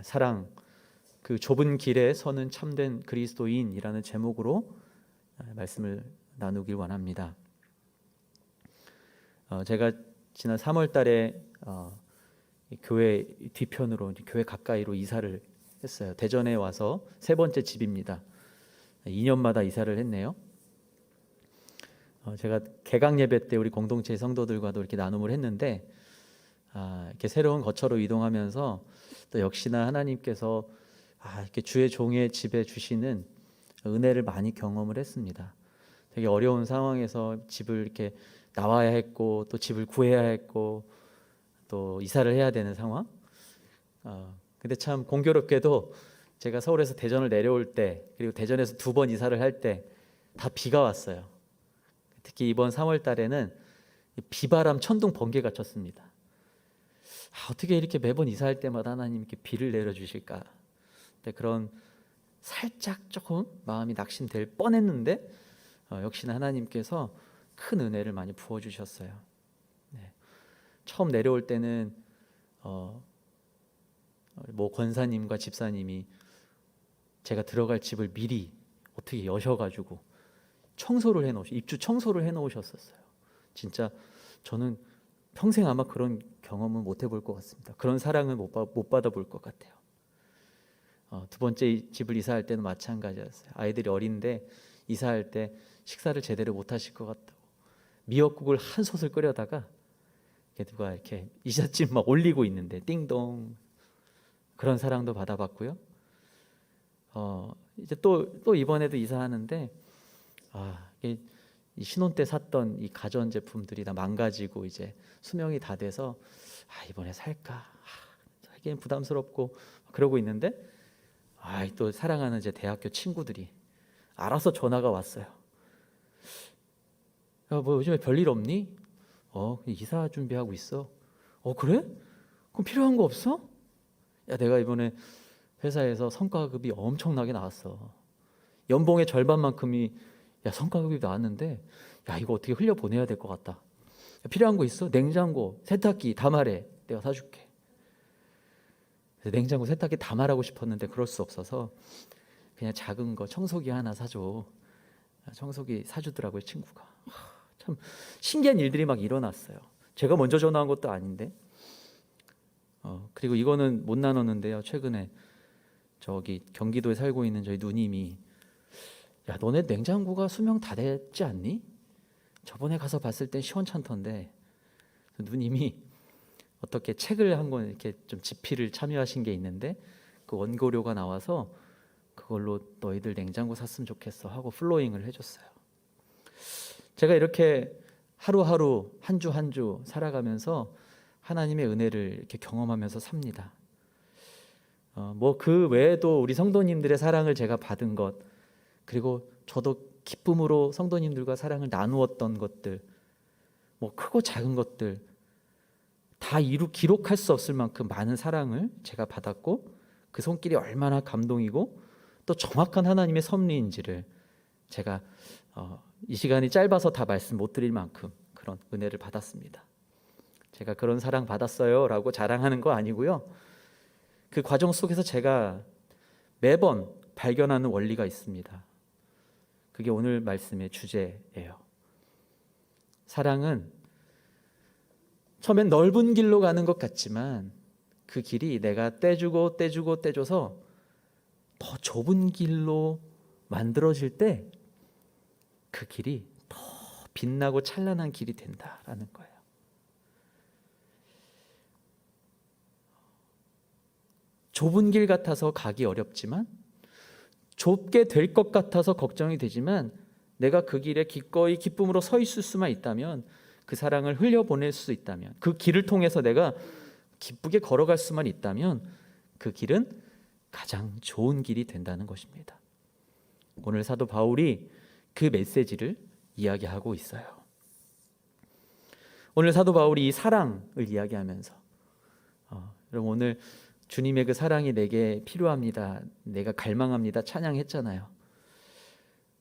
사랑, 그 좁은 길에 서는 참된 그리스도인이라는 제목으로 말씀을 나누길 원합니다. 제가 지난 3월 달에 교회 뒤편으로, 교회 가까이로 이사를 했어요. 대전에 와서 세 번째 집입니다. 2년마다 이사를 했네요. 제가 개강 예배 때 우리 공동체 성도들과도 이렇게 나눔을 했는데, 이렇게 새로운 거처로 이동하면서 또 역시나 하나님께서 이렇게 주의 종의 집에 주시는 은혜를 많이 경험을 했습니다. 되게 어려운 상황에서 집을 이렇게 나와야 했고, 또 집을 구해야 했고, 또 이사를 해야 되는 상황. 근데 참 공교롭게도 제가 서울에서 대전을 내려올 때, 그리고 대전에서 2번 이사를 할 때 다 비가 왔어요. 특히 이번 3월 달에는 비바람, 천둥, 번개가 쳤습니다. 어떻게 이렇게 매번 이사할 때마다 하나님께 비를 내려주실까? 그런 살짝 조금 마음이 낙심될 뻔했는데 역시나 하나님께서 큰 은혜를 많이 부어주셨어요. 처음 내려올 때는 뭐 권사님과 집사님이 제가 들어갈 집을 미리 어떻게 여셔가지고 청소를 해놓으셨어요. 입주 청소를 해놓으셨었어요. 진짜 저는 평생 아마 그런 경험은 못 해볼 것 같습니다. 그런 사랑을 못 받아볼 것 같아요. 2번째 집을 이사할 때는 마찬가지였어요. 아이들이 어린데 이사할 때 식사를 제대로 못 하실 것 같다고 미역국을 한 솥을 끓여다가 누가 이렇게 이삿짐 막 올리고 있는데 띵동, 그런 사랑도 받아봤고요. 이제 또 이번에도 이사하는데 이게 이 신혼 때 샀던 이 가전 제품들이 다 망가지고 이제 수명이 다 돼서 이번에 살까 하기엔 부담스럽고 그러고 있는데 또 사랑하는 제 대학교 친구들이 알아서 전화가 왔어요. 야, 뭐 요즘에 별일 없니? 이사 준비하고 있어. 그래? 그럼 필요한 거 없어? 야, 내가 이번에 회사에서 성과급이 엄청나게 나왔어. 연봉의 절반만큼이 성과급이 나왔는데 이거 어떻게 흘려보내야 될 것 같다. 필요한 거 있어? 냉장고, 세탁기 다 말해. 내가 사줄게. 그래서 냉장고, 세탁기 다 말하고 싶었는데 그럴 수 없어서 그냥 작은 거 청소기 하나 사줘. 청소기 사주더라고요, 친구가. 참 신기한 일들이 막 일어났어요. 제가 먼저 전화한 것도 아닌데. 그리고 이거는 못 나눴는데요. 최근에 저기 경기도에 살고 있는 저희 누님이 야, 너네 냉장고가 수명 다 됐지 않니? 저번에 가서 봤을 땐 시원찮던데. 누님이 어떻게 책을 한 권 이렇게 좀 집필을 참여하신 게 있는데 그 원고료가 나와서 그걸로 너희들 냉장고 샀으면 좋겠어 하고 플로잉을 해줬어요. 제가 이렇게 하루하루 한 주 한 주 살아가면서 하나님의 은혜를 이렇게 경험하면서 삽니다. 뭐 그 외에도 우리 성도님들의 사랑을 제가 받은 것, 그리고 저도 기쁨으로 성도님들과 사랑을 나누었던 것들, 뭐 크고 작은 것들 다 기록할 수 없을 만큼 많은 사랑을 제가 받았고, 그 손길이 얼마나 감동이고 또 정확한 하나님의 섭리인지를 제가 이 시간이 짧아서 다 말씀 못 드릴 만큼 그런 은혜를 받았습니다. 제가 그런 사랑 받았어요 라고 자랑하는 거 아니고요. 그 과정 속에서 제가 매번 발견하는 원리가 있습니다. 그게 오늘 말씀의 주제예요. 사랑은 처음엔 넓은 길로 가는 것 같지만 그 길이 내가 떼줘서 더 좁은 길로 만들어질 때 그 길이 더 빛나고 찬란한 길이 된다라는 거예요. 좁은 길 같아서 가기 어렵지만, 좁게 될 것 같아서 걱정이 되지만, 내가 그 길에 기꺼이 기쁨으로 서 있을 수만 있다면, 그 사랑을 흘려보낼 수 있다면, 그 길을 통해서 내가 기쁘게 걸어갈 수만 있다면 그 길은 가장 좋은 길이 된다는 것입니다. 오늘 사도 바울이 그 메시지를 이야기하고 있어요. 오늘 사도 바울이 이 사랑을 이야기하면서 여러분, 오늘 주님의 그 사랑이 내게 필요합니다, 내가 갈망합니다 찬양했잖아요.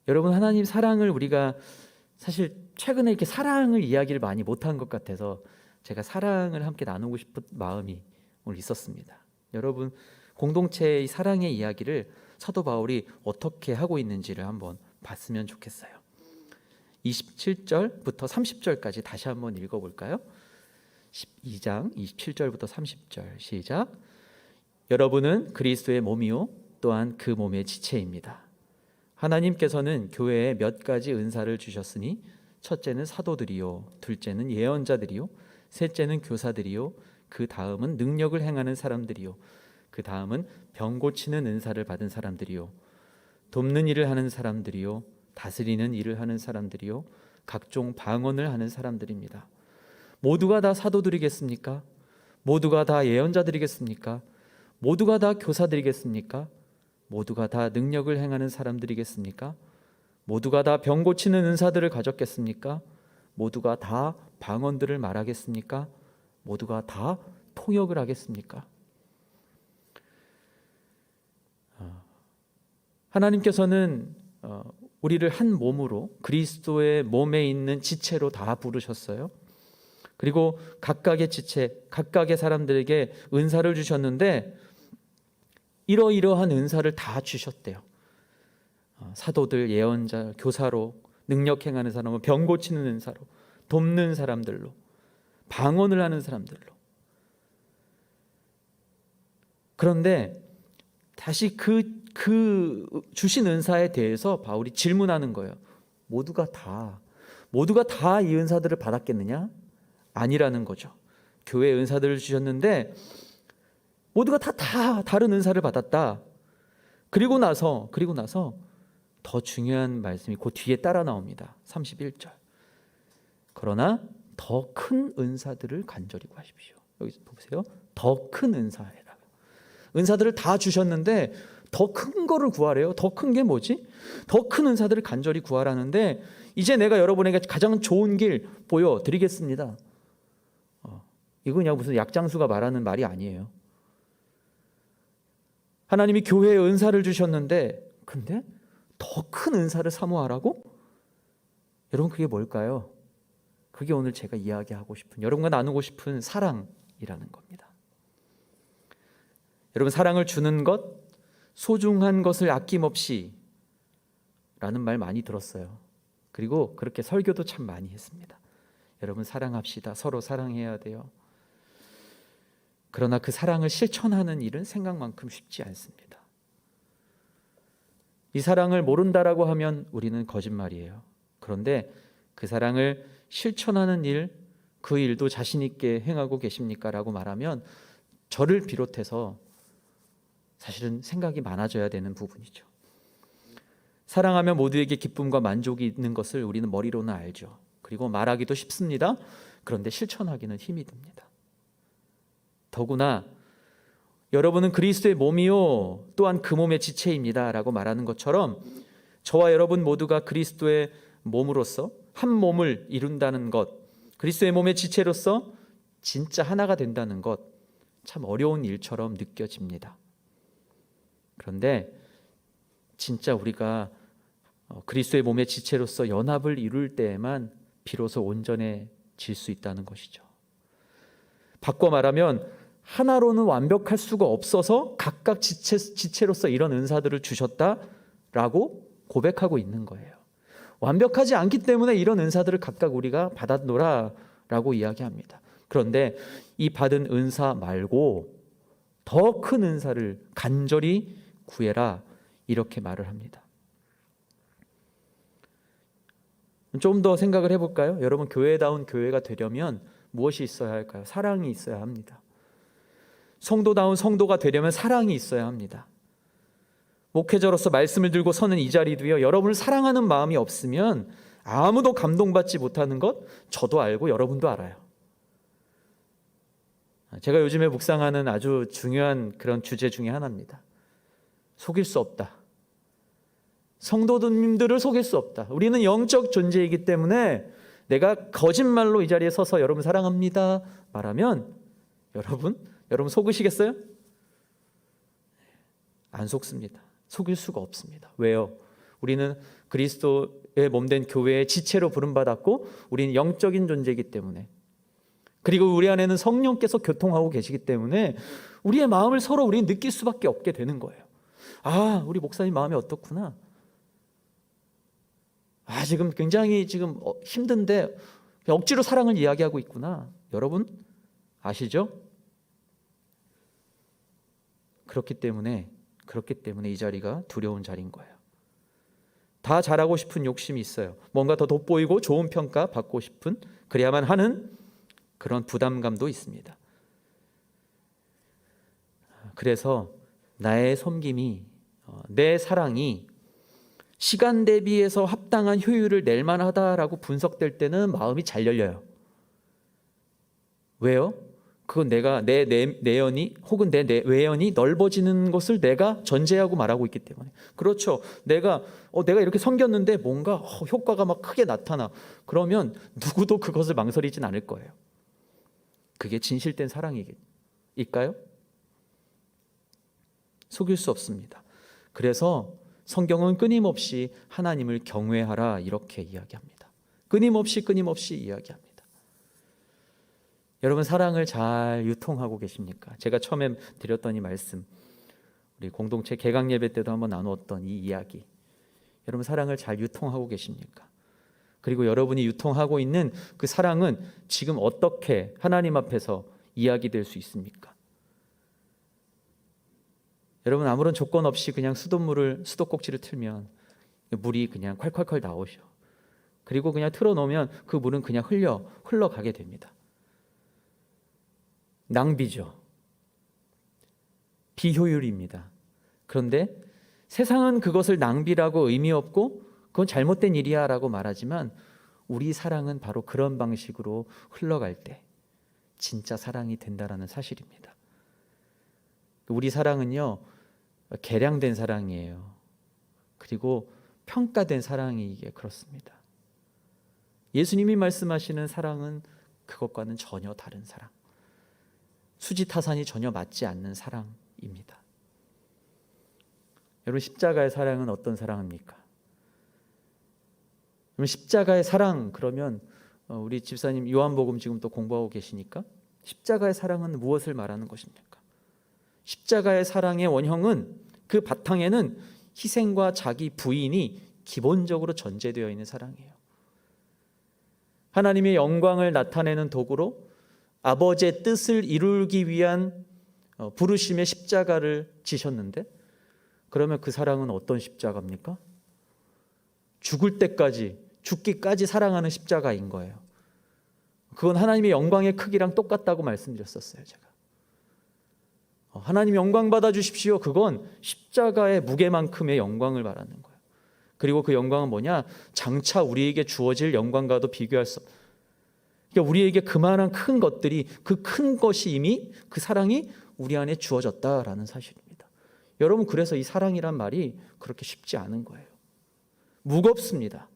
여러분, 하나님 사랑을 우리가 사실 최근에 이렇게 사랑을 이야기를 많이 못한 것 같아서 제가 사랑을 함께 나누고 싶은 마음이 오늘 있었습니다. 여러분, 공동체의 사랑의 이야기를 사도 바울이 어떻게 하고 있는지를 한번 봤으면 좋겠어요. 27절부터 30절까지 다시 한번 읽어볼까요? 12장 27절부터 30절 시작. 여러분은 그리스도의 몸이요 또한 그 몸의 지체입니다. 하나님께서는 교회에 몇 가지 은사를 주셨으니 첫째는 사도들이요, 둘째는 예언자들이요, 셋째는 교사들이요, 그 다음은 능력을 행하는 사람들이요, 그 다음은 병 고치는 은사를 받은 사람들이요, 돕는 일을 하는 사람들이요, 다스리는 일을 하는 사람들이요, 각종 방언을 하는 사람들입니다. 모두가 다 사도들이겠습니까? 모두가 다 예언자들이겠습니까? 모두가 다 교사들이겠습니까? 모두가 다 능력을 행하는 사람들이겠습니까? 모두가 다 병 고치는 은사들을 가졌겠습니까? 모두가 다 방언들을 말하겠습니까? 모두가 다 통역을 하겠습니까? 하나님께서는 우리를 한 몸으로 그리스도의 몸에 있는 지체로 다 부르셨어요. 그리고 각각의 지체, 각각의 사람들에게 은사를 주셨는데 이러이러한 은사를 다 주셨대요. 사도들, 예언자, 교사로, 능력 행하는 사람은 병 고치는 은사로, 돕는 사람들로, 방언을 하는 사람들로. 그런데 다시 그 주신 은사에 대해서 바울이 질문하는 거예요. 모두가 다 이 은사들을 받았겠느냐? 아니라는 거죠. 교회 은사들을 주셨는데 모두가 다 다른 은사를 받았다. 그리고 나서 더 중요한 말씀이 그 뒤에 따라 나옵니다. 31절. 그러나 더 큰 은사들을 간절히 구하십시오. 여기 보세요. 더 큰 은사에다가 은사들을 다 주셨는데 더 큰 거를 구하래요. 더 큰 게 뭐지? 더 큰 은사들을 간절히 구하라는데 이제 내가 여러분에게 가장 좋은 길 보여드리겠습니다. 이거 그냥 무슨 약장수가 말하는 말이 아니에요. 하나님이 교회에 은사를 주셨는데 근데 더 큰 은사를 사모하라고? 여러분 그게 뭘까요? 그게 오늘 제가 이야기하고 싶은, 여러분과 나누고 싶은 사랑이라는 겁니다. 여러분 사랑을 주는 것, 소중한 것을 아낌없이 라는 말 많이 들었어요. 그리고 그렇게 설교도 참 많이 했습니다. 여러분 사랑합시다. 서로 사랑해야 돼요. 그러나 그 사랑을 실천하는 일은 생각만큼 쉽지 않습니다. 이 사랑을 모른다라고 하면 우리는 거짓말이에요. 그런데 그 사랑을 실천하는 일, 그 일도 자신 있게 행하고 계십니까? 라고 말하면 저를 비롯해서 사실은 생각이 많아져야 되는 부분이죠. 사랑하면 모두에게 기쁨과 만족이 있는 것을 우리는 머리로는 알죠. 그리고 말하기도 쉽습니다. 그런데 실천하기는 힘이 듭니다. 더구나 여러분은 그리스도의 몸이요 또한 그 몸의 지체입니다 라고 말하는 것처럼 저와 여러분 모두가 그리스도의 몸으로서 한 몸을 이룬다는 것, 그리스도의 몸의 지체로서 진짜 하나가 된다는 것, 참 어려운 일처럼 느껴집니다. 그런데 진짜 우리가 그리스도의 몸의 지체로서 연합을 이룰 때에만 비로소 온전해질 수 있다는 것이죠. 바꿔 말하면 하나로는 완벽할 수가 없어서 각각 지체로서 이런 은사들을 주셨다라고 고백하고 있는 거예요. 완벽하지 않기 때문에 이런 은사들을 각각 우리가 받았노라라고 이야기합니다. 그런데 이 받은 은사 말고 더 큰 은사를 간절히 구해라 이렇게 말을 합니다. 좀 더 생각을 해볼까요? 여러분 교회다운 교회가 되려면 무엇이 있어야 할까요? 사랑이 있어야 합니다. 성도다운 성도가 되려면 사랑이 있어야 합니다. 목회자로서 말씀을 들고 서는 이 자리도요, 여러분을 사랑하는 마음이 없으면 아무도 감동받지 못하는 것 저도 알고 여러분도 알아요. 제가 요즘에 묵상하는 아주 중요한 그런 주제 중에 하나입니다. 속일 수 없다. 성도님들을 속일 수 없다. 우리는 영적 존재이기 때문에 내가 거짓말로 이 자리에 서서 여러분 사랑합니다 말하면 여러분 속으시겠어요? 안 속습니다. 속일 수가 없습니다. 왜요? 우리는 그리스도의 몸된 교회의 지체로 부름받았고 우리는 영적인 존재이기 때문에 그리고 우리 안에는 성령께서 교통하고 계시기 때문에 우리의 마음을 서로 우리는 느낄 수밖에 없게 되는 거예요. 아, 우리 목사님 마음이 어떻구나. 아, 지금 굉장히 힘든데 억지로 사랑을 이야기하고 있구나. 여러분 아시죠? 그렇기 때문에 이 자리가 두려운 자리인 거예요. 다 잘하고 싶은 욕심이 있어요. 뭔가 더 돋보이고 좋은 평가 받고 싶은, 그래야만 하는 그런 부담감도 있습니다. 그래서 나의 섬김이, 내 사랑이 시간 대비해서 합당한 효율을 낼 만하다라고 분석될 때는 마음이 잘 열려요. 왜요? 그건 내가 내 내연이 혹은 내 외연이 넓어지는 것을 내가 전제하고 말하고 있기 때문에. 그렇죠. 내가 이렇게 섬겼는데 뭔가 효과가 막 크게 나타나. 그러면 누구도 그것을 망설이진 않을 거예요. 그게 진실된 사랑일까요? 속일 수 없습니다. 그래서 성경은 끊임없이 하나님을 경외하라 이렇게 이야기합니다. 끊임없이 이야기합니다. 여러분 사랑을 잘 유통하고 계십니까? 제가 처음에 드렸던 이 말씀, 우리 공동체 개강 예배 때도 한번 나누었던 이 이야기, 여러분 사랑을 잘 유통하고 계십니까? 그리고 여러분이 유통하고 있는 그 사랑은 지금 어떻게 하나님 앞에서 이야기될 수 있습니까? 여러분 아무런 조건 없이 그냥 수도꼭지를 틀면 물이 그냥 콸콸콸 나오죠. 그리고 그냥 틀어놓으면 그 물은 그냥 흘러가게 됩니다. 낭비죠. 비효율입니다. 그런데 세상은 그것을 낭비라고 의미 없고 그건 잘못된 일이야 라고 말하지만 우리 사랑은 바로 그런 방식으로 흘러갈 때 진짜 사랑이 된다라는 사실입니다. 우리 사랑은요, 계량된 사랑이에요. 그리고 평가된 사랑이 이게 그렇습니다. 예수님이 말씀하시는 사랑은 그것과는 전혀 다른 사랑, 수지타산이 전혀 맞지 않는 사랑입니다. 여러분 십자가의 사랑은 어떤 사랑입니까? 여러분 십자가의 사랑 그러면 우리 집사님 요한복음 지금 또 공부하고 계시니까 십자가의 사랑은 무엇을 말하는 것입니까? 십자가의 사랑의 원형은 그 바탕에는 희생과 자기 부인이 기본적으로 전제되어 있는 사랑이에요. 하나님의 영광을 나타내는 도구로 아버지의 뜻을 이루기 위한 부르심의 십자가를 지셨는데, 그러면 그 사랑은 어떤 십자가입니까? 죽을 때까지, 죽기까지 사랑하는 십자가인 거예요. 그건 하나님의 영광의 크기랑 똑같다고 말씀드렸었어요. 제가 하나님 영광 받아 주십시오. 그건 십자가의 무게만큼의 영광을 말하는 거예요. 그리고 그 영광은 뭐냐? 장차 우리에게 주어질 영광과도 비교할 수 없어요. 그러니까 우리에게 그만한 큰 것들이, 그 큰 것이 이미 그 사랑이 우리 안에 주어졌다라는 사실입니다. 여러분 그래서 이 사랑이란 말이 그렇게 쉽지 않은 거예요. 무겁습니다.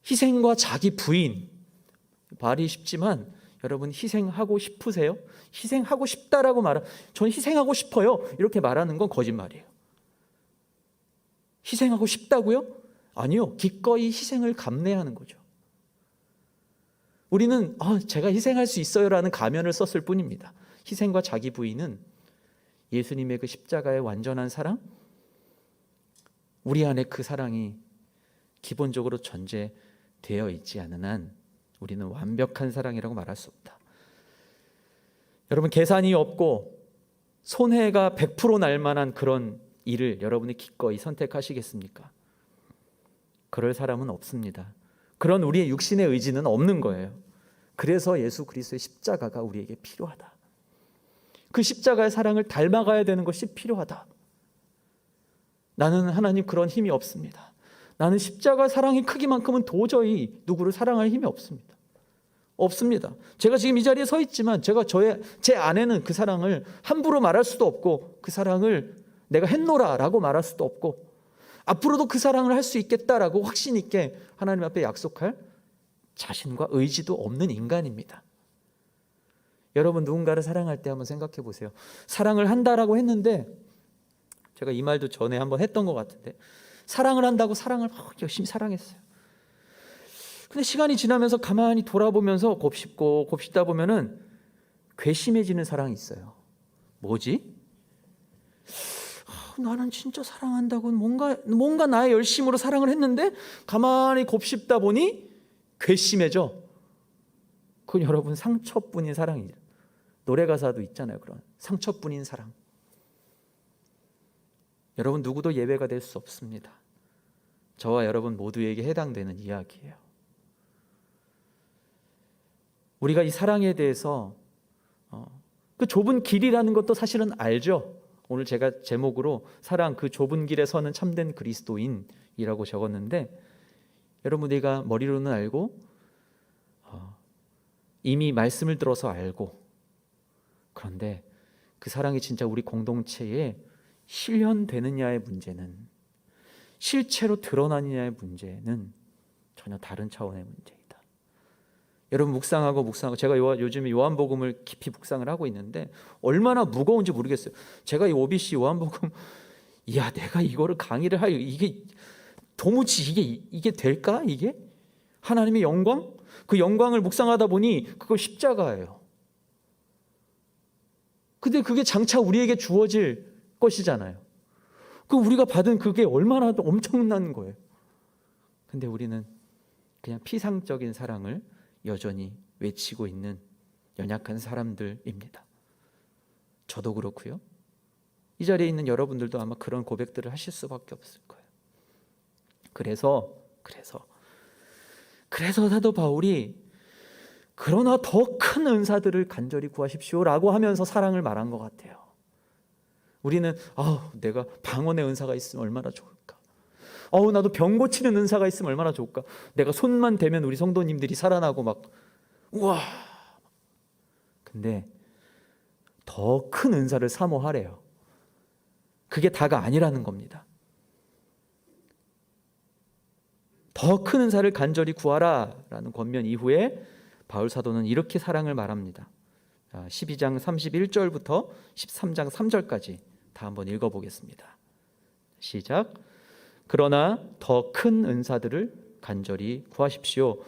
희생과 자기 부인, 말이 쉽지만 여러분 희생하고 싶으세요? 희생하고 싶다라고 전 희생하고 싶어요 이렇게 말하는 건 거짓말이에요. 희생하고 싶다고요? 아니요, 기꺼이 희생을 감내하는 거죠. 우리는 제가 희생할 수 있어요라는 가면을 썼을 뿐입니다. 희생과 자기 부인은 예수님의 그 십자가의 완전한 사랑, 우리 안에 그 사랑이 기본적으로 전제되어 있지 않은 한 우리는 완벽한 사랑이라고 말할 수 없다. 여러분 계산이 없고 손해가 100% 날 만한 그런 일을 여러분이 기꺼이 선택하시겠습니까? 그럴 사람은 없습니다. 그런 우리의 육신의 의지는 없는 거예요. 그래서 예수 그리스도의 십자가가 우리에게 필요하다. 그 십자가의 사랑을 닮아가야 되는 것이 필요하다. 나는 하나님 그런 힘이 없습니다. 나는 십자가 사랑의 크기만큼은 도저히 누구를 사랑할 힘이 없습니다. 제가 지금 이 자리에 서 있지만 제 안에는 그 사랑을 함부로 말할 수도 없고, 그 사랑을 내가 했노라라고 말할 수도 없고, 앞으로도 그 사랑을 할 수 있겠다라고 확신 있게 하나님 앞에 약속할 자신과 의지도 없는 인간입니다. 여러분 누군가를 사랑할 때 한번 생각해 보세요. 사랑을 한다라고 했는데, 제가 이 말도 전에 한번 했던 것 같은데, 사랑을 한다고 사랑을 막 열심히 사랑했어요. 근데 시간이 지나면서 가만히 돌아보면서 곱씹고 곱씹다 보면은 괘씸해지는 사랑이 있어요. 뭐지? 나는 진짜 사랑한다고 뭔가 나의 열심으로 사랑을 했는데 가만히 곱씹다 보니 괘씸해져. 그건 여러분 상처뿐인 사랑이죠. 노래 가사도 있잖아요. 그런 상처뿐인 사랑. 여러분 누구도 예외가 될 수 없습니다. 저와 여러분 모두에게 해당되는 이야기예요. 우리가 이 사랑에 대해서 그 좁은 길이라는 것도 사실은 알죠. 오늘 제가 제목으로 사랑 그 좁은 길에 서는 참된 그리스도인이라고 적었는데, 여러분 우리가 머리로는 알고 이미 말씀을 들어서 알고, 그런데 그 사랑이 진짜 우리 공동체에 실현되느냐의 문제는, 실체로 드러나느냐의 문제는 전혀 다른 차원의 문제이다. 여러분 묵상하고 제가 요즘에 요한복음을 깊이 묵상을 하고 있는데 얼마나 무거운지 모르겠어요. 제가 이 OBC 요한복음, 내가 이거를 강의를 이게 도무지 이게 될까? 이게 하나님의 영광? 그 영광을 묵상하다 보니 그거 십자가예요. 근데 그게 장차 우리에게 주어질 것이잖아요. 그 우리가 받은 그게 얼마나 엄청난 거예요. 근데 우리는 그냥 피상적인 사랑을 여전히 외치고 있는 연약한 사람들입니다. 저도 그렇고요. 이 자리에 있는 여러분들도 아마 그런 고백들을 하실 수밖에 없을 거예요. 그래서 사도 바울이 그러나 더 큰 은사들을 간절히 구하십시오라고 하면서 사랑을 말한 것 같아요. 우리는 내가 방언의 은사가 있으면 얼마나 좋을까? 나도 병 고치는 은사가 있으면 얼마나 좋을까? 내가 손만 대면 우리 성도님들이 살아나고 막 우와. 근데 더 큰 은사를 사모하래요. 그게 다가 아니라는 겁니다. 더 큰 은사를 간절히 구하라 라는 권면 이후에 바울 사도는 이렇게 사랑을 말합니다. 12장 31절부터 13장 3절까지 다 한번 읽어보겠습니다. 시작. 그러나 더 큰 은사들을 간절히 구하십시오.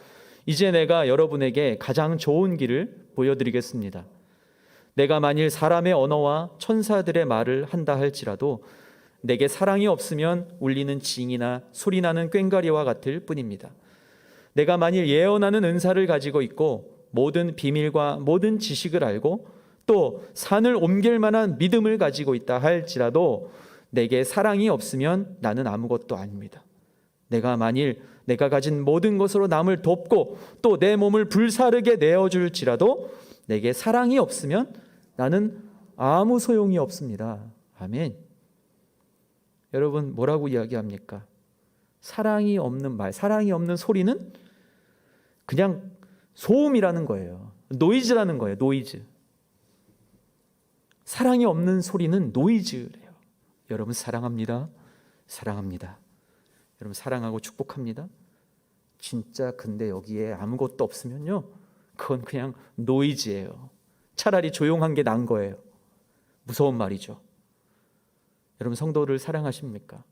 이제 내가 여러분에게 가장 좋은 길을 보여드리겠습니다. 내가 만일 사람의 언어와 천사들의 말을 한다 할지라도 내게 사랑이 없으면 울리는 징이나 소리나는 꽹과리와 같을 뿐입니다. 내가 만일 예언하는 은사를 가지고 있고 모든 비밀과 모든 지식을 알고 또 산을 옮길 만한 믿음을 가지고 있다 할지라도 내게 사랑이 없으면 나는 아무것도 아닙니다. 내가 만일 내가 가진 모든 것으로 남을 돕고 또 내 몸을 불사르게 내어줄지라도 내게 사랑이 없으면 나는 아무 소용이 없습니다. 아멘. 여러분 뭐라고 이야기합니까? 사랑이 없는 말, 사랑이 없는 소리는 그냥 소음이라는 거예요. 노이즈라는 거예요. 노이즈. 사랑이 없는 소리는 노이즈래요. 여러분 사랑합니다. 사랑합니다. 여러분 사랑하고 축복합니다. 진짜 근데 여기에 아무것도 없으면요, 그건 그냥 노이즈예요. 차라리 조용한 게 나은 거예요. 무서운 말이죠. 여러분 성도를 사랑하십니까?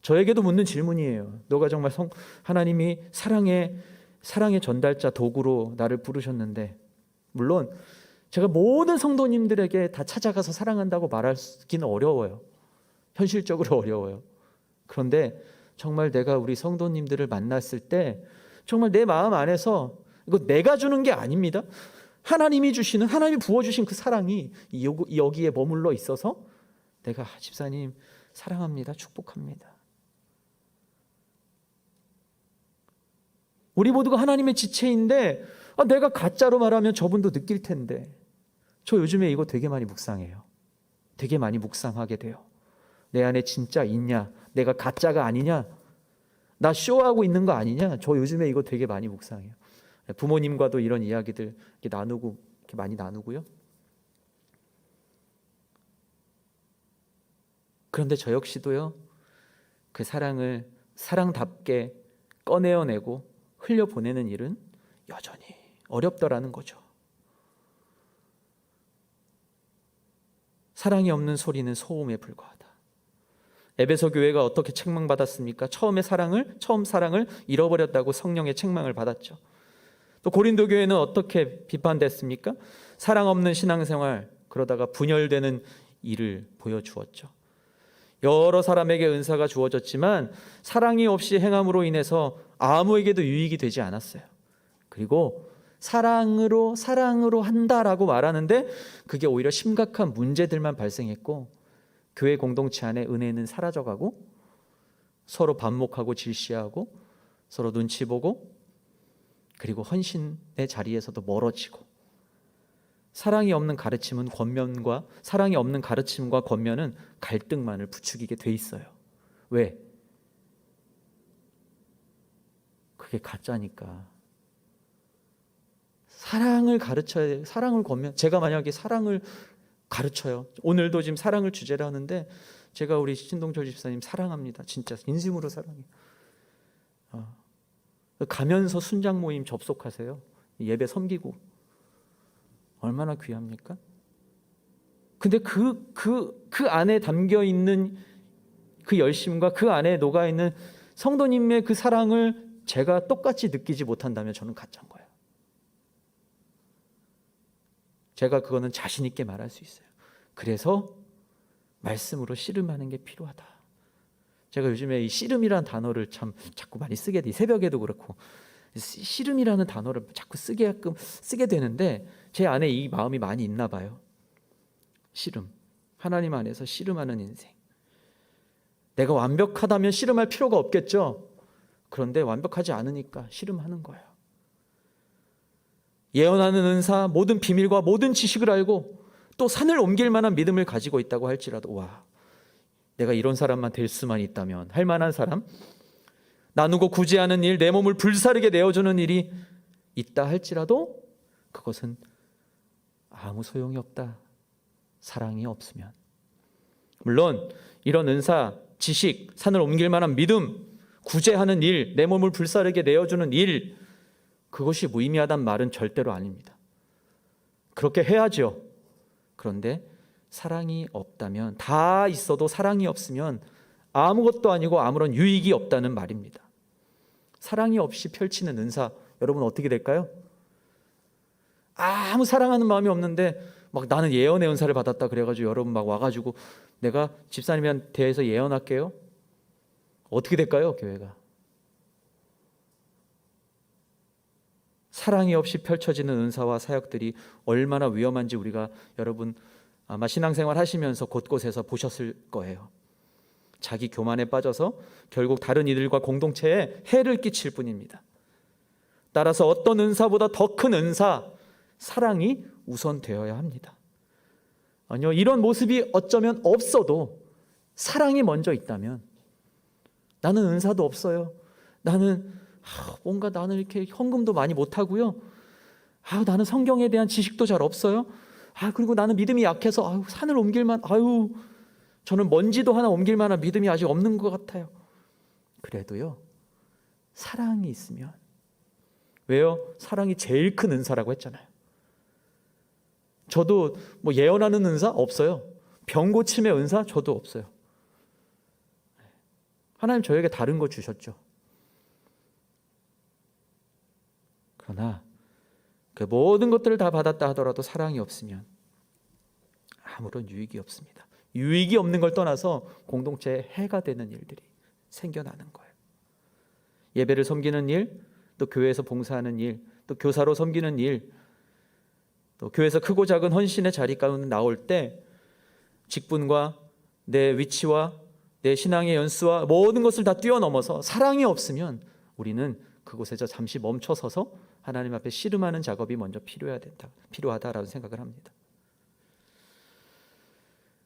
저에게도 묻는 질문이에요. 너가 정말 하나님이 사랑의 전달자 도구로 나를 부르셨는데, 물론 제가 모든 성도님들에게 다 찾아가서 사랑한다고 말하기는 어려워요. 현실적으로 어려워요. 그런데 정말 내가 우리 성도님들을 만났을 때 정말 내 마음 안에서, 이거 내가 주는 게 아닙니다. 하나님이 부어주신 그 사랑이 여기에 머물러 있어서 내가 집사님 사랑합니다. 축복합니다. 우리 모두가 하나님의 지체인데 내가 가짜로 말하면 저분도 느낄 텐데. 저 요즘에 이거 되게 많이 묵상해요. 되게 많이 묵상하게 돼요. 내 안에 진짜 있냐? 내가 가짜가 아니냐? 나 쇼하고 있는 거 아니냐? 저 요즘에 이거 되게 많이 묵상해요. 부모님과도 이런 이야기들 이렇게 많이 나누고요. 그런데 저 역시도요, 그 사랑을 사랑답게 꺼내어내고 흘려보내는 일은 여전히 어렵더라는 거죠. 사랑이 없는 소리는 소음에 불과하다. 에베소 교회가 어떻게 책망받았습니까? 처음 사랑을 잃어버렸다고 성령의 책망을 받았죠. 또 고린도 교회는 어떻게 비판됐습니까? 사랑 없는 신앙생활, 그러다가 분열되는 일을 보여주었죠. 여러 사람에게 은사가 주어졌지만 사랑이 없이 행함으로 인해서 아무에게도 유익이 되지 않았어요. 그리고 사랑으로 한다라고 말하는데 그게 오히려 심각한 문제들만 발생했고, 교회 공동체 안에 은혜는 사라져가고, 서로 반목하고 질시하고, 서로 눈치 보고, 그리고 헌신의 자리에서도 멀어지고, 사랑이 없는 가르침과 권면은 갈등만을 부추기게 돼 있어요. 왜? 그게 가짜니까. 사랑을 가르쳐야, 사랑을 권면. 제가 만약에 사랑을 가르쳐요. 오늘도 지금 사랑을 주제로 하는데 제가 우리 신동철 집사님 사랑합니다. 진짜 인심으로 사랑해요. 가면서 순장 모임 접속하세요. 예배 섬기고 얼마나 귀합니까? 근데 그 안에 담겨 있는 그 열심과 그 안에 녹아 있는 성도님의 그 사랑을 제가 똑같이 느끼지 못한다면 저는 가짜인 거예요. 제가 그거는 자신 있게 말할 수 있어요. 그래서 말씀으로 씨름하는 게 필요하다. 제가 요즘에 이 씨름이라는 단어를 참 자꾸 많이 쓰게 돼. 새벽에도 그렇고 씨름이라는 단어를 자꾸 쓰게 되는데 제 안에 이 마음이 많이 있나 봐요. 씨름, 하나님 안에서 씨름하는 인생. 내가 완벽하다면 씨름할 필요가 없겠죠. 그런데 완벽하지 않으니까 씨름하는 거예요. 예언하는 은사, 모든 비밀과 모든 지식을 알고 또 산을 옮길 만한 믿음을 가지고 있다고 할지라도, 와, 내가 이런 사람만 될 수만 있다면, 할 만한 사람, 나누고 구제하는 일, 내 몸을 불사르게 내어주는 일이 있다 할지라도 그것은 아무 소용이 없다. 사랑이 없으면. 물론 이런 은사, 지식, 산을 옮길 만한 믿음, 구제하는 일, 내 몸을 불사르게 내어주는 일, 그것이 무의미하단 말은 절대로 아닙니다. 그렇게 해야죠. 그런데 사랑이 없다면, 다 있어도 사랑이 없으면 아무것도 아니고 아무런 유익이 없다는 말입니다. 사랑이 없이 펼치는 은사, 여러분 어떻게 될까요? 아무 사랑하는 마음이 없는데 막 나는 예언의 은사를 받았다 그래가지고 여러분 막 와가지고 내가 집사님에 대해서 예언할게요. 어떻게 될까요, 교회가? 사랑이 없이 펼쳐지는 은사와 사역들이 얼마나 위험한지 우리가, 여러분 아마 신앙생활 하시면서 곳곳에서 보셨을 거예요. 자기 교만에 빠져서 결국 다른 이들과 공동체에 해를 끼칠 뿐입니다. 따라서 어떤 은사보다 더 큰 은사, 사랑이 우선되어야 합니다. 아니요, 이런 모습이 어쩌면 없어도 사랑이 먼저 있다면, 나는 은사도 없어요, 나는 나는 이렇게 헌금도 많이 못하고요, 나는 성경에 대한 지식도 잘 없어요, 그리고 나는 믿음이 약해서 산을 옮길만, 저는 먼지도 하나 옮길 만한 믿음이 아직 없는 것 같아요. 그래도요, 사랑이 있으면. 왜요? 사랑이 제일 큰 은사라고 했잖아요. 저도 뭐 예언하는 은사 없어요. 병 고침의 은사 저도 없어요. 하나님 저에게 다른 거 주셨죠. 그러나 그 모든 것들을 다 받았다 하더라도 사랑이 없으면 아무런 유익이 없습니다. 유익이 없는 걸 떠나서 공동체에 해가 되는 일들이 생겨나는 거예요. 예배를 섬기는 일, 또 교회에서 봉사하는 일, 또 교사로 섬기는 일, 또 교회에서 크고 작은 헌신의 자리 가운데 나올 때 직분과 내 위치와 내 신앙의 연수와 모든 것을 다 뛰어넘어서 사랑이 없으면 우리는 그곳에서 잠시 멈춰서서 하나님 앞에 씨름하는 작업이 먼저 필요하다라는 생각을 합니다.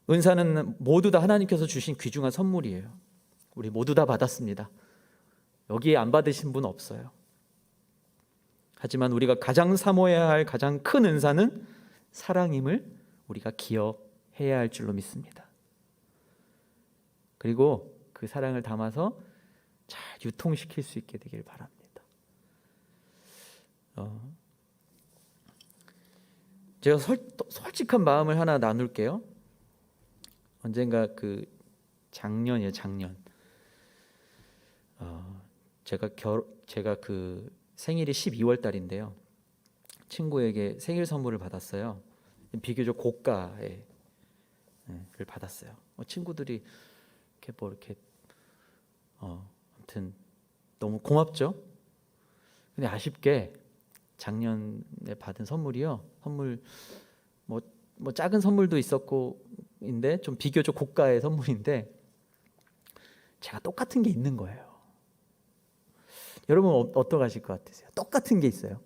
은사는 모두 다 하나님께서 주신 귀중한 선물이에요. 우리 모두 다 받았습니다. 여기에 안 받으신 분 없어요. 하지만 우리가 가장 사모해야 할 가장 큰 은사는 사랑임을 우리가 기억해야 할 줄로 믿습니다. 그리고 그 사랑을 담아서 잘 유통시킬 수 있게 되길 바랍니다. 제가 솔직한 마음을 하나 나눌게요. 언젠가 작년이에요, 작년. 제가 그 생일이 12월 달인데요. 친구에게 생일 선물을 받았어요. 비교적 고가의 를 받았어요. 친구들이 이렇게 아무튼 너무 고맙죠. 근데 아쉽게 작년에 받은 선물이요. 선물 뭐 작은 선물도 있었고인데 좀 비교적 고가의 선물인데 제가 똑같은 게 있는 거예요. 여러분 어떠하실 것 같으세요? 똑같은 게 있어요.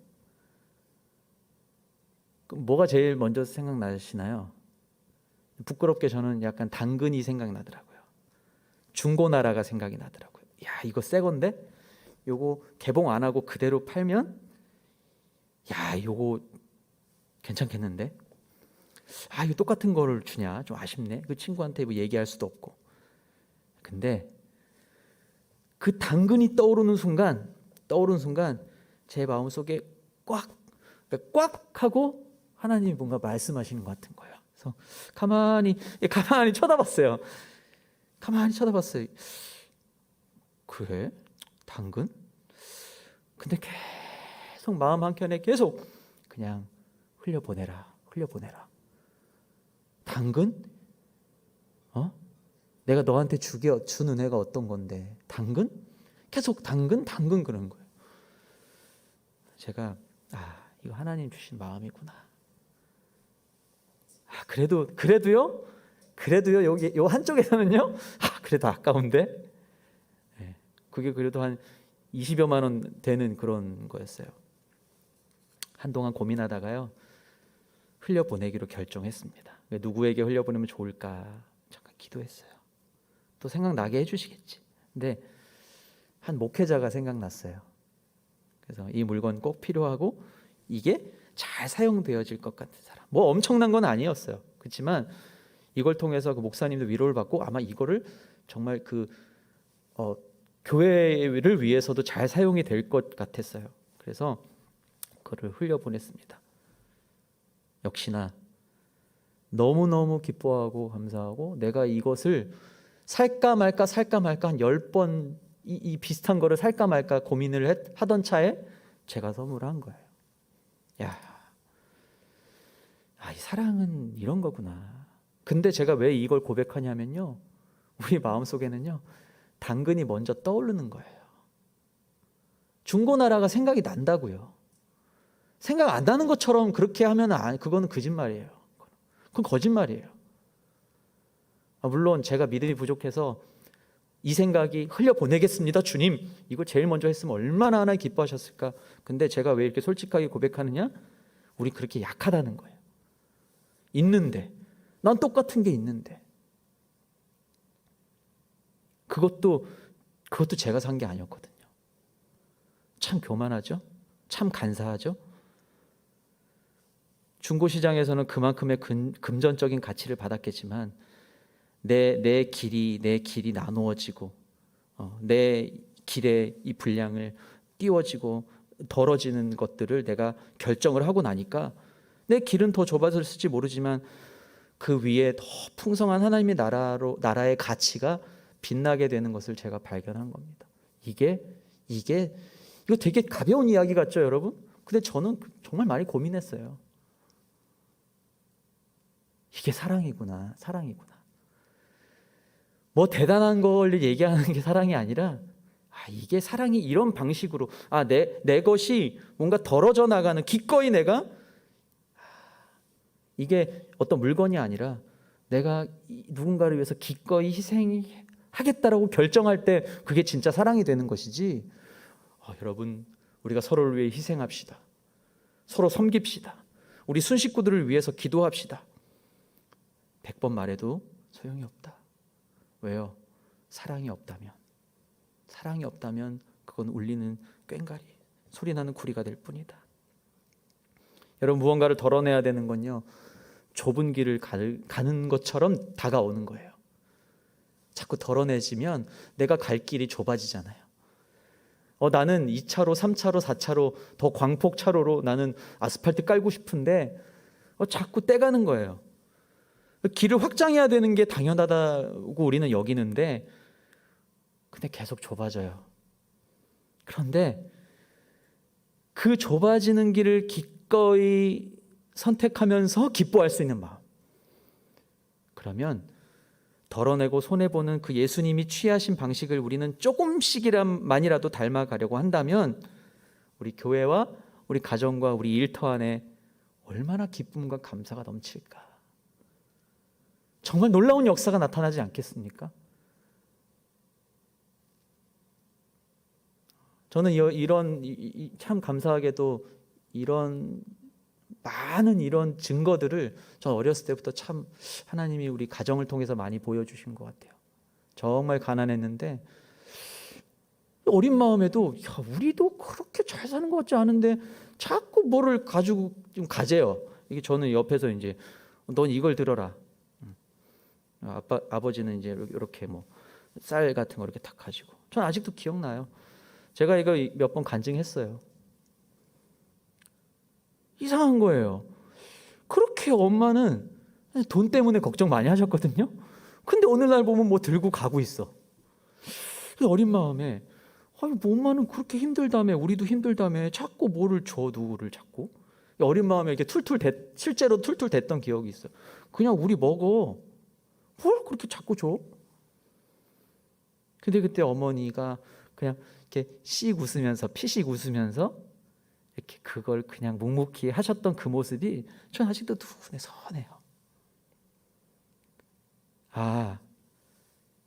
그럼 뭐가 제일 먼저 생각나시나요? 부끄럽게 저는 약간 당근이 생각나더라고요. 중고나라가 생각이 나더라고요. 야, 이거 새 건데 요거 개봉 안 하고 그대로 팔면 야, 요거 괜찮겠는데? 아, 이거 똑같은 거를 주냐? 좀 아쉽네. 그 친구한테 뭐 얘기할 수도 없고. 근데 그 당근이 떠오르는 순간 제 마음속에 꽉 하고 하나님이 뭔가 말씀하시는 것 같은 거예요. 그래서 가만히 쳐다봤어요. 그래? 당근? 근데 계속 마음 한켠에 계속 그냥 흘려보내라. 당근? 내가 너한테 준 은혜가 어떤 건데 당근? 계속 당근 그러는 거예요. 제가 이거 하나님 주신 마음이구나. 그래도요 여기 요 한쪽에서는요 그래도 아까운데 그게 그래도 한 20여만 원 되는 그런 거였어요. 한동안 고민하다가요 흘려보내기로 결정했습니다. 누구에게 흘려보내면 좋을까 잠깐 기도했어요. 또 생각나게 해주시겠지. 근데 한 목회자가 생각났어요. 그래서 이 물건 꼭 필요하고 이게 잘 사용되어질 것 같은 사람. 뭐 엄청난 건 아니었어요. 그렇지만 이걸 통해서 그 목사님도 위로를 받고 아마 이거를 정말 교회를 위해서도 잘 사용이 될 것 같았어요. 그래서 그를 흘려보냈습니다. 역시나 너무너무 기뻐하고 감사하고 내가 이것을 살까 말까 한 10번 이 비슷한 거를 살까 말까 고민을 하던 차에 제가 선물한 거예요. 이 사랑은 이런 거구나. 근데 제가 왜 이걸 고백하냐면요, 우리 마음속에는요 당근이 먼저 떠오르는 거예요. 중고나라가 생각이 난다고요. 생각 안 나는 것처럼 그렇게 하면 그거는 거짓말이에요. 그건 거짓말이에요. 물론 제가 믿음이 부족해서 이 생각이 흘려보내겠습니다 주님, 이거 제일 먼저 했으면 얼마나 하나 기뻐하셨을까. 근데 제가 왜 이렇게 솔직하게 고백하느냐, 우리 그렇게 약하다는 거예요. 있는데, 난 똑같은 게 있는데, 그것도 제가 산 게 아니었거든요. 참 교만하죠? 참 간사하죠? 중고시장에서는 그만큼의 금전적인 가치를 받았겠지만 내 길이 나누어지고 내 길에 이 분량을 띄워지고 덜어지는 것들을 내가 결정을 하고 나니까 내 길은 더 좁아졌을지 모르지만 그 위에 더 풍성한 하나님의 나라의 가치가 빛나게 되는 것을 제가 발견한 겁니다. 이거 되게 가벼운 이야기 같죠, 여러분? 근데 저는 정말 많이 고민했어요. 이게 사랑이구나. 뭐 대단한 걸 얘기하는 게 사랑이 아니라 이게 사랑이 이런 방식으로 내 것이 뭔가 덜어져 나가는, 기꺼이 내가 이게 어떤 물건이 아니라 내가 누군가를 위해서 기꺼이 희생하겠다라고 결정할 때 그게 진짜 사랑이 되는 것이지. 여러분, 우리가 서로를 위해 희생합시다. 서로 섬깁시다. 우리 순식구들을 위해서 기도합시다. 100번 말해도 소용이 없다. 왜요? 사랑이 없다면 그건 울리는 꽹과리, 소리나는 구리가 될 뿐이다. 여러분, 무언가를 덜어내야 되는 건요, 좁은 길을 가는 것처럼 다가오는 거예요. 자꾸 덜어내지면 내가 갈 길이 좁아지잖아요. 나는 2차로, 3차로, 4차로 더 광폭차로로 나는 아스팔트 깔고 싶은데 자꾸 떼가는 거예요. 길을 확장해야 되는 게 당연하다고 우리는 여기는데 근데 계속 좁아져요. 그런데 그 좁아지는 길을 기꺼이 선택하면서 기뻐할 수 있는 마음, 그러면 덜어내고 손해보는 그 예수님이 취하신 방식을 우리는 조금씩이라도 닮아가려고 한다면 우리 교회와 우리 가정과 우리 일터 안에 얼마나 기쁨과 감사가 넘칠까. 정말 놀라운 역사가 나타나지 않겠습니까? 저는 참 감사하게도 이런 많은 이런 증거들을 전 어렸을 때부터 참 하나님이 우리 가정을 통해서 많이 보여주신 것 같아요. 정말 가난했는데 어린 마음에도 우리도 그렇게 잘 사는 것 같지 않은데 자꾸 뭐를 가지고 좀 가재요. 이게 저는 옆에서 이제 넌 이걸 들어라. 아버지는 이제 이렇게 뭐 쌀 같은 거 이렇게 탁 가지고. 전 아직도 기억나요. 제가 이거 몇 번 간증했어요. 이상한 거예요. 그렇게 엄마는 돈 때문에 걱정 많이 하셨거든요. 근데 어느 날 보면 뭐 들고 가고 있어. 어린 마음에 아니 뭐 엄마는 그렇게 힘들다며 우리도 힘들다며 자꾸 뭐를 줘 누구를 자꾸. 어린 마음에 이렇게 실제로 툴툴댔던 기억이 있어요. 그냥 우리 먹어. 뭘 그렇게 자꾸 줘? 근데 그때 어머니가 그냥 이렇게 씩 웃으면서 피식 웃으면서 이렇게 그걸 그냥 묵묵히 하셨던 그 모습이 전 아직도 눈에 선해요. 아,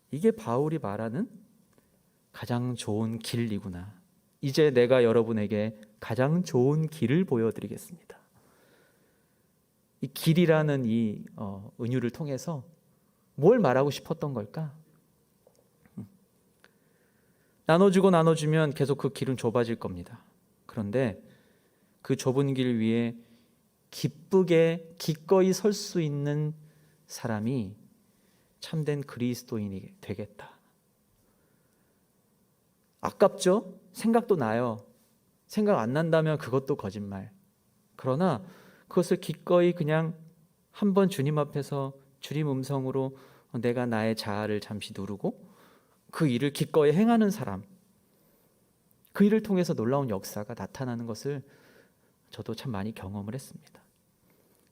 이게 바울이 말하는 가장 좋은 길이구나. 이제 내가 여러분에게 가장 좋은 길을 보여드리겠습니다. 이 길이라는 이 은유를 통해서 뭘 말하고 싶었던 걸까? 나눠주고 나눠주면 계속 그 길은 좁아질 겁니다. 그런데 그 좁은 길 위에 기쁘게 기꺼이 설 수 있는 사람이 참된 그리스도인이 되겠다. 아깝죠? 생각도 나요. 생각 안 난다면 그것도 거짓말. 그러나 그것을 기꺼이 그냥 한번 주님 앞에서 주님 음성으로 내가 나의 자아를 잠시 누르고 그 일을 기꺼이 행하는 사람, 그 일을 통해서 놀라운 역사가 나타나는 것을 저도 참 많이 경험을 했습니다.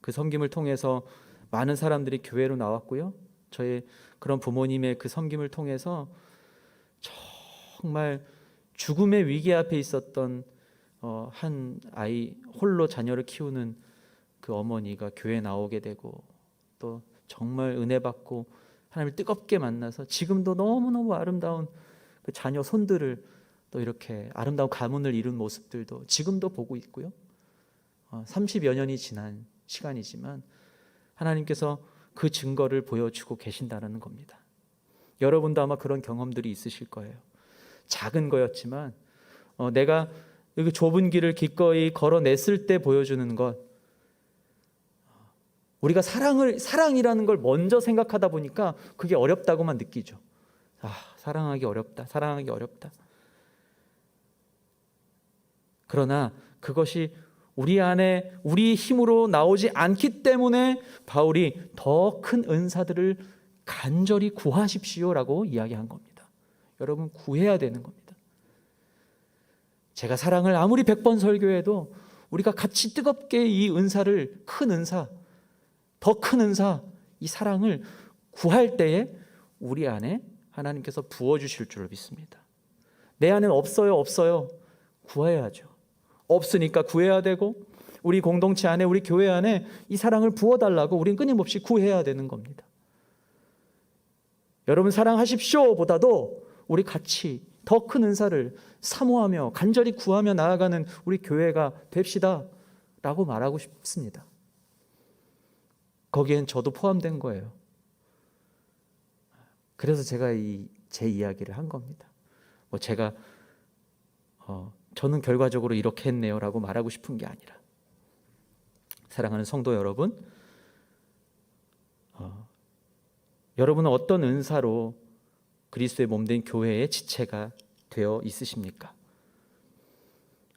그 섬김을 통해서 많은 사람들이 교회로 나왔고요. 저의 그런 부모님의 그 섬김을 통해서 정말 죽음의 위기 앞에 있었던 한 아이, 홀로 자녀를 키우는 그 어머니가 교회에 나오게 되고 또 정말 은혜 받고 하나님을 뜨겁게 만나서 지금도 너무너무 아름다운 그 자녀 손들을 또 이렇게 아름다운 가문을 이룬 모습들도 지금도 보고 있고요. 30여 년이 지난 시간이지만 하나님께서 그 증거를 보여주고 계신다는 겁니다. 여러분도 아마 그런 경험들이 있으실 거예요. 작은 거였지만 내가 그 좁은 길을 기꺼이 걸어냈을 때 보여주는 것, 우리가 사랑이라는 걸 먼저 생각하다 보니까 그게 어렵다고만 느끼죠. 사랑하기 어렵다. 사랑하기 어렵다. 그러나 그것이 우리 안에 우리 힘으로 나오지 않기 때문에 바울이 더 큰 은사들을 간절히 구하십시오라고 이야기한 겁니다. 여러분 구해야 되는 겁니다. 제가 사랑을 아무리 100번 설교해도 우리가 같이 뜨겁게 이 은사를 큰 은사, 더 큰 은사, 이 사랑을 구할 때에 우리 안에 하나님께서 부어주실 줄 믿습니다. 내 안에는 없어요. 구해야죠. 없으니까 구해야 되고 우리 공동체 안에 우리 교회 안에 이 사랑을 부어달라고 우리는 끊임없이 구해야 되는 겁니다. 여러분 사랑하십시오 보다도 우리 같이 더 큰 은사를 사모하며 간절히 구하며 나아가는 우리 교회가 됩시다 라고 말하고 싶습니다. 거기엔 저도 포함된 거예요. 그래서 제가 제 이야기를 한 겁니다. 제가 저는 결과적으로 이렇게 했네요 라고 말하고 싶은 게 아니라, 사랑하는 성도 여러분, 여러분은 어떤 은사로 그리스도의 몸된 교회의 지체가 되어 있으십니까?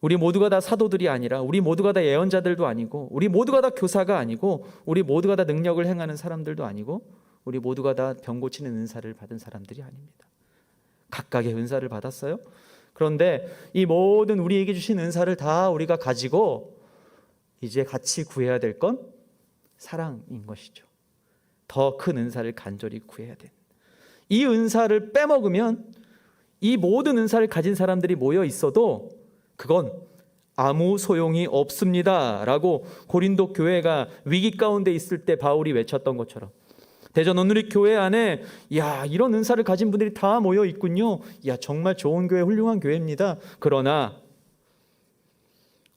우리 모두가 다 사도들이 아니라, 우리 모두가 다 예언자들도 아니고, 우리 모두가 다 교사가 아니고, 우리 모두가 다 능력을 행하는 사람들도 아니고, 우리 모두가 다 병 고치는 은사를 받은 사람들이 아닙니다. 각각의 은사를 받았어요. 그런데 이 모든 우리에게 주신 은사를 다 우리가 가지고 이제 같이 구해야 될 건 사랑인 것이죠. 더 큰 은사를 간절히 구해야 돼. 이 은사를 빼먹으면 이 모든 은사를 가진 사람들이 모여 있어도 그건 아무 소용이 없습니다 라고 고린도 교회가 위기 가운데 있을 때 바울이 외쳤던 것처럼, 대전 온누리 교회 안에 야 이런 은사를 가진 분들이 다 모여 있군요. 야 정말 좋은 교회, 훌륭한 교회입니다. 그러나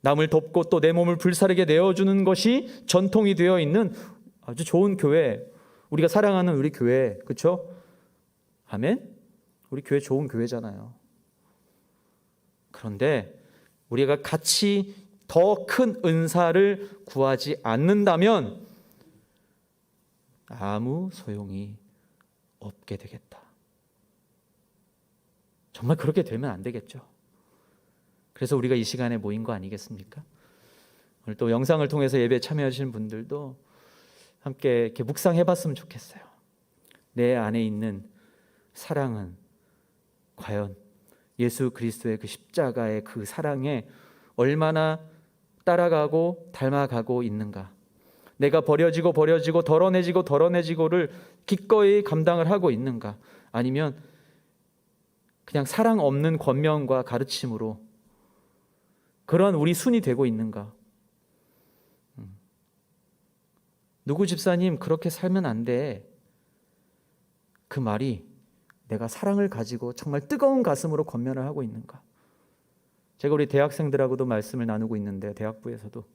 남을 돕고 또 내 몸을 불사르게 내어주는 것이 전통이 되어 있는 아주 좋은 교회, 우리가 사랑하는 우리 교회, 그렇죠? 아멘? 우리 교회 좋은 교회잖아요. 그런데 우리가 같이 더 큰 은사를 구하지 않는다면 아무 소용이 없게 되겠다. 정말 그렇게 되면 안 되겠죠. 그래서 우리가 이 시간에 모인 거 아니겠습니까? 오늘 또 영상을 통해서 예배에 참여하시는 분들도 함께 이렇게 묵상해 봤으면 좋겠어요. 내 안에 있는 사랑은 과연 예수 그리스도의 그 십자가의 그 사랑에 얼마나 따라가고 닮아가고 있는가? 내가 버려지고 덜어내지고를 기꺼이 감당을 하고 있는가? 아니면 그냥 사랑 없는 권면과 가르침으로 그러한 우리 순이 되고 있는가? 누구 집사님 그렇게 살면 안 돼. 그 말이 내가 사랑을 가지고 정말 뜨거운 가슴으로 권면을 하고 있는가? 제가 우리 대학생들하고도 말씀을 나누고 있는데, 대학부에서도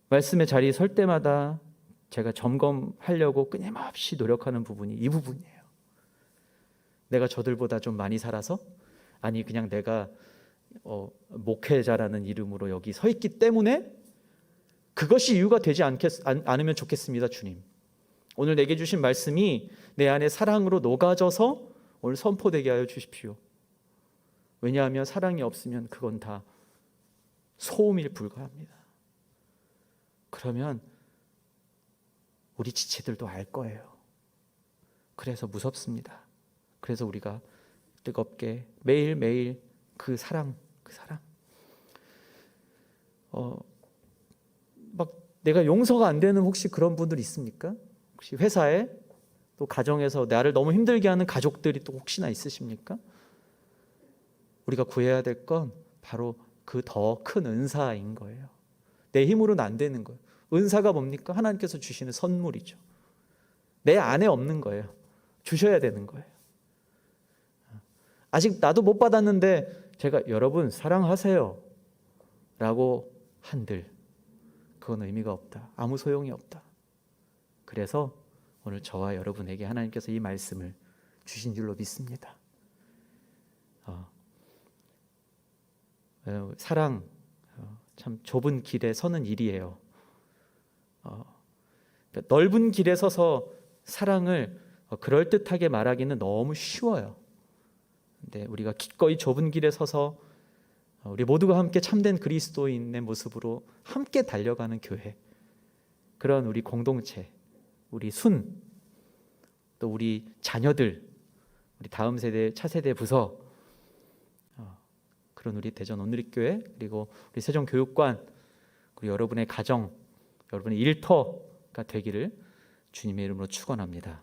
말씀의 자리에 설 때마다 제가 점검하려고 끊임없이 노력하는 부분이 이 부분이에요. 내가 저들보다 좀 많이 살아서? 아니 그냥 내가 목회자라는 이름으로 여기 서 있기 때문에 그것이 이유가 되지 않으면 좋겠습니다. 주님, 오늘 내게 주신 말씀이 내 안에 사랑으로 녹아져서 오늘 선포되게 하여 주십시오. 왜냐하면 사랑이 없으면 그건 다 소음일 불과합니다. 그러면 우리 지체들도 알 거예요. 그래서 무섭습니다. 그래서 우리가 뜨겁게 매일매일 그 사랑 막 내가 용서가 안 되는 혹시 그런 분들 있습니까? 혹시 회사에 또 가정에서 나를 너무 힘들게 하는 가족들이 또 혹시나 있으십니까? 우리가 구해야 될 건 바로 그 더 큰 은사인 거예요. 내 힘으로는 안 되는 거예요. 은사가 뭡니까? 하나님께서 주시는 선물이죠. 내 안에 없는 거예요. 주셔야 되는 거예요. 아직 나도 못 받았는데 제가 여러분 사랑하세요 라고 한들 그건 의미가 없다. 아무 소용이 없다. 그래서 오늘 저와 여러분에게 하나님께서 이 말씀을 주신 줄로 믿습니다. 사랑 참 좁은 길에 서는 일이에요. 그러니까 넓은 길에 서서 사랑을 그럴듯하게 말하기는 너무 쉬워요. 근데 우리가 기꺼이 좁은 길에 서서 우리 모두가 함께 참된 그리스도인의 모습으로 함께 달려가는 교회, 그런 우리 공동체, 우리 순, 또 우리 자녀들, 우리 다음 세대, 차세대 부서, 그런 우리 대전 온누리교회, 그리고 우리 세종교육관, 그리고 여러분의 가정, 여러분의 일터가 되기를 주님의 이름으로 축원합니다.